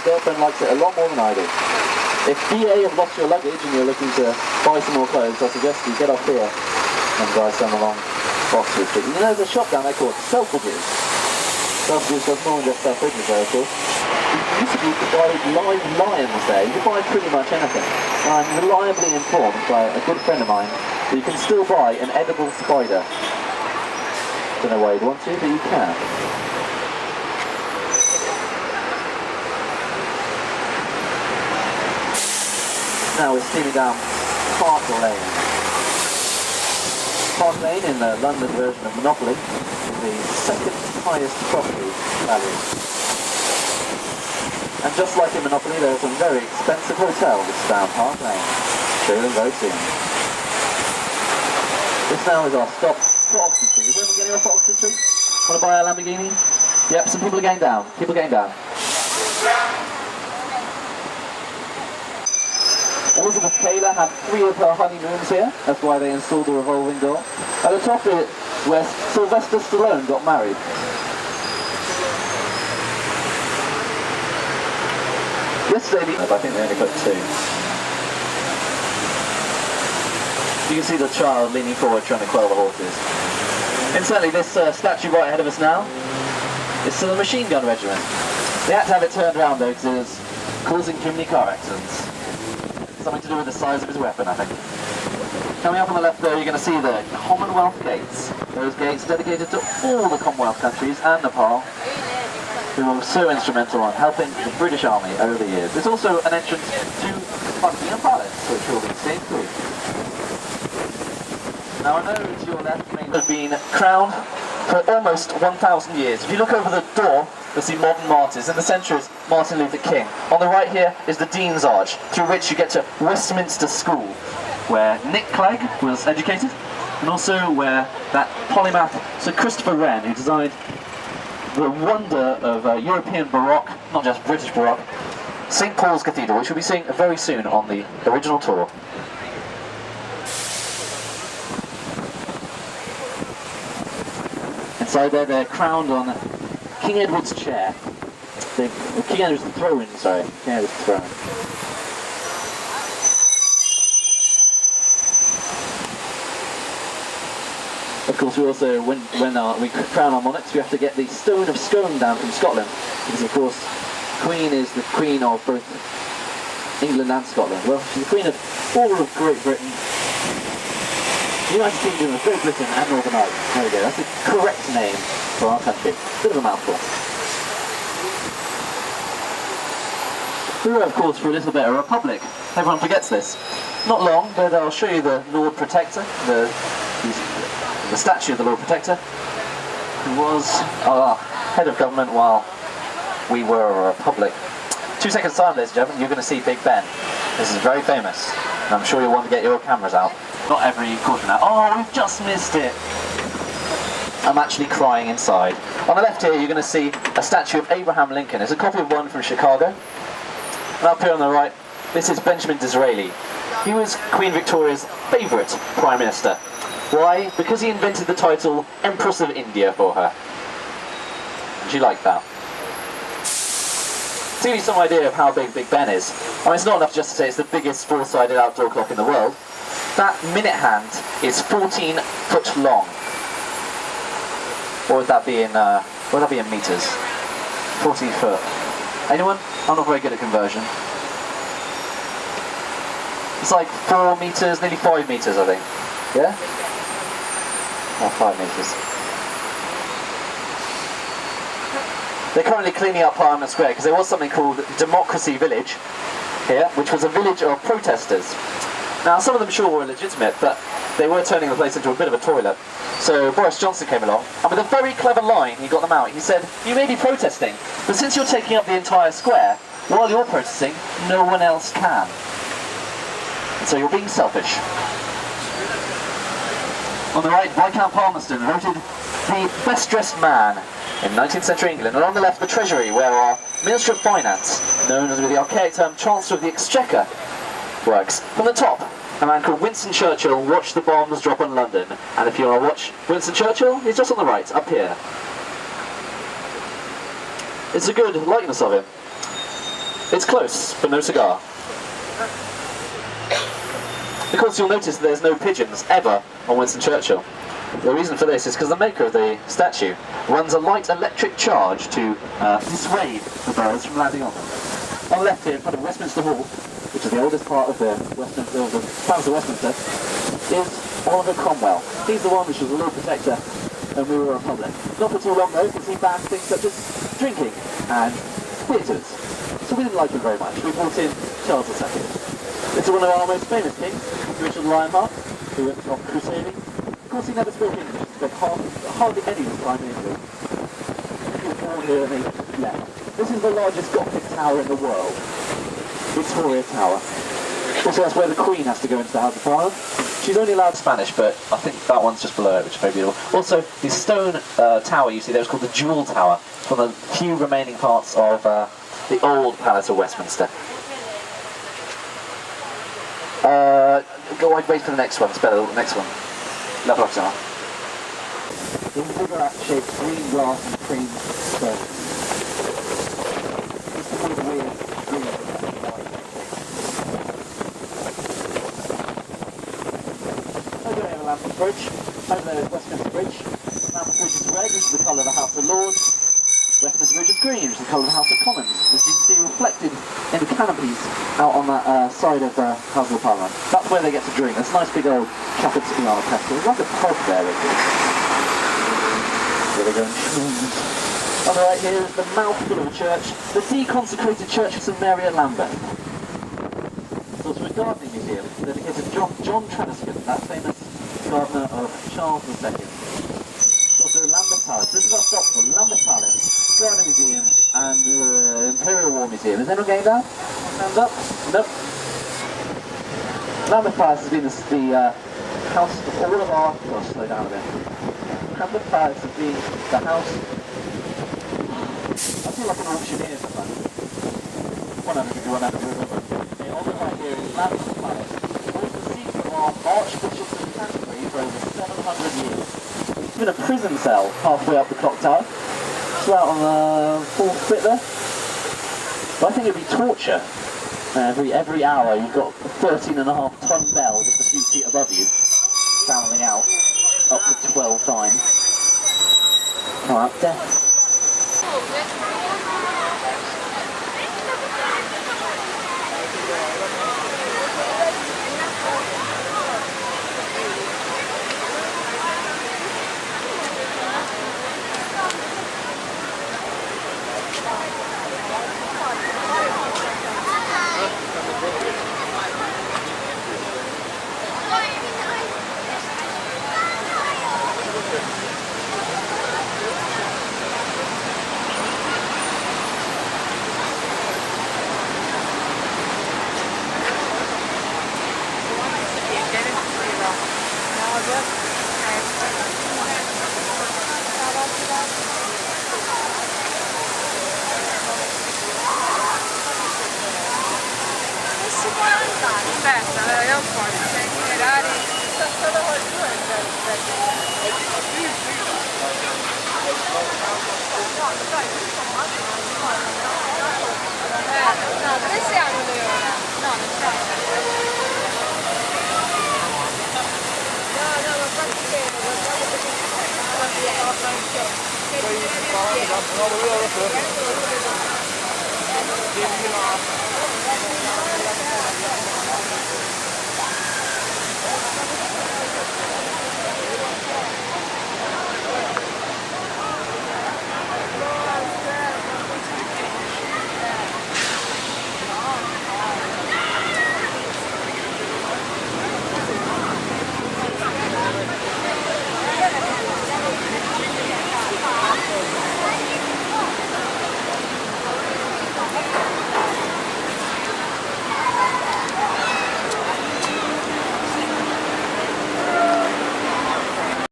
his girlfriend likes it a lot more than I do. If BA have lost your luggage and you're looking to buy some more clothes, I suggest you get off here and buy some along Oxford Street. You know, there's a shop down there called Selfridges. Selfridges does more than just sell fridges there, of course. You used to be able to buy live lions there. You can buy pretty much anything. I'm reliably informed by a good friend of mine that you can still buy an edible spider. Don't know why you'd want to, but you can. Now we're steaming down Park Lane. Park Lane, in the London version of Monopoly, is the second highest property value. And just like in Monopoly, there are some very expensive hotels down Park Lane. Show them very soon. This now is our stop for Oxford Street. Is anyone getting off at Oxford Street? Want to buy a Lamborghini? Yep, some people are getting down. People getting down. Elizabeth Taylor had 3 of her honeymoons here. That's why they installed the revolving door. At the top is where Sylvester Stallone got married. Yesterday, I think they only put 2. You can see the child leaning forward trying to quell the horses. Incidentally, this statue right ahead of us now is to the machine gun regiment. They had to have it turned around though because it was causing too many car accidents. Something to do with the size of his weapon, I think. Coming up on the left there, you're going to see the Commonwealth Gates. Those gates dedicated to all the Commonwealth countries and Nepal, who were so instrumental in helping the British Army over the years. There's also an entrance to Buckingham Palace, which will be staying through. Now I know to your left has been crowned for almost 1,000 years. If you look over the door, you'll see modern martyrs. In the centre is Martin Luther King. On the right here is the Dean's Arch, through which you get to Westminster School, where Nick Clegg was educated, and also where that polymath Sir Christopher Wren, who designed the wonder of European Baroque, not just British Baroque, St Paul's Cathedral, which we'll be seeing very soon on the original tour. Inside there, they're crowned on King Edward's chair. King Edward's throne, sorry. King Edward's throne. Of course, we also, when we crown our monarchs, we have to get the Stone of Scone down from Scotland, because of course, Queen is the Queen of both England and Scotland. Well, she's the Queen of all of Great Britain, the United Kingdom of Great Britain and Northern Ireland. There we go, that's the correct name for our country. Bit of a mouthful. We were, of course, for a little bit a republic. Everyone forgets this. Not long, but I'll show you the Lord Protector, the statue of the Lord Protector, who was our head of government while we were a republic. 2 seconds time, ladies and gentlemen, you're going to see Big Ben. This is very famous, and I'm sure you'll want to get your cameras out. Not every quarter now. Oh, we've just missed it! I'm actually crying inside. On the left here, you're going to see a statue of Abraham Lincoln. It's a copy of one from Chicago. And up here on the right, this is Benjamin Disraeli. He was Queen Victoria's favourite Prime Minister. Why? Because he invented the title Empress of India for her. And she liked that. To give you some idea of how big Big Ben is, I mean, it's not enough just to say it's the biggest four-sided outdoor clock in the world. That minute hand is 14 foot long. What would that be in meters? 14 foot. Anyone? I'm not very good at conversion. It's like 4 meters, nearly 5 meters, I think. Yeah? Oh, 5 meters. They're currently cleaning up Parliament Square because there was something called Democracy Village here, which was a village of protesters. Now, some of them sure were legitimate, but they were turning the place into a bit of a toilet. So Boris Johnson came along, and with a very clever line, he got them out. He said, "You may be protesting, but since you're taking up the entire square, while you're protesting, no one else can. And so you're being selfish." On the right, Viscount Palmerston voted the best dressed man in 19th century England, and on the left, the Treasury, where our Minister of Finance, known as with the archaic term Chancellor of the Exchequer, works. From the top, a man called Winston Churchill watched the bombs drop on London, and if you want to watch Winston Churchill, he's just on the right, up here. It's a good likeness of him. It's close, but no cigar. Of course, you'll notice that there's no pigeons ever on Winston Churchill. The reason for this is because the maker of the statue runs a light electric charge to dissuade the birds from landing on them. On the left here, in front of Westminster Hall, which is the oldest part of the Palace of Westminster, is Oliver Cromwell. He's the one which was the Lord Protector and we were a republic. Not for too long though, because he banned things such as drinking and theatres. So we didn't like him very much. We brought in Charles II. This is one of our most famous kings, Richard Lionheart, who went off crusading. Of course he never spoke English, he spent hardly any of his time in England. He was born here and he left. This is the largest Gothic tower in the world, Victoria Tower. Also that's where the Queen has to go into the House of Parliament. She's only allowed Spanish, but I think that one's just below it, which is very beautiful. Also, the stone tower you see there is called the Jewel Tower. It's one of the few remaining parts of the old Palace of Westminster. Go on, wait for the next one. It's better, the next one. La prossima. The cigarette-shaped green glass and cream stone. This is one of the weird green. Over there, the Lambeth Bridge. Over there is Westminster Bridge. Lambeth Bridge is red, which is the colour of the House of Lords. Westminster Bridge is green, which is the colour of the House of Commons. As you can see reflected in the canopies out on that side of the House of Parliament. That's where they get to drink. There's a nice big old cappuccino castle. There's like a pub there, isn't it? There they go. On the right here is the mouthful of a church, the deconsecrated Church of St Mary at Lambeth. It's also a gardening museum dedicated to John Treniscan, that famous gardener of Charles II. It's also Lambeth Palace. This is our stop for Lambeth Palace, Garden Museum, and the Imperial War Museum. Is anyone going down? Hands up? Nope. Lambeth Palace has been the house of all of our... Oh, slow down a bit. Lambeth Palace has been the house... I feel like an auctioneer sometimes. 100 on the right here is Lambeth Palace. It was the seat of our Archbishops of Canterbury for over 700 years. It's been a prison cell halfway up the clock tower. It's out on the fourth bit there. But I think it'd be torture. Every hour you've got a 13.5-ton bell just a few feet above you, sounding out up to 12 times. Come up, death.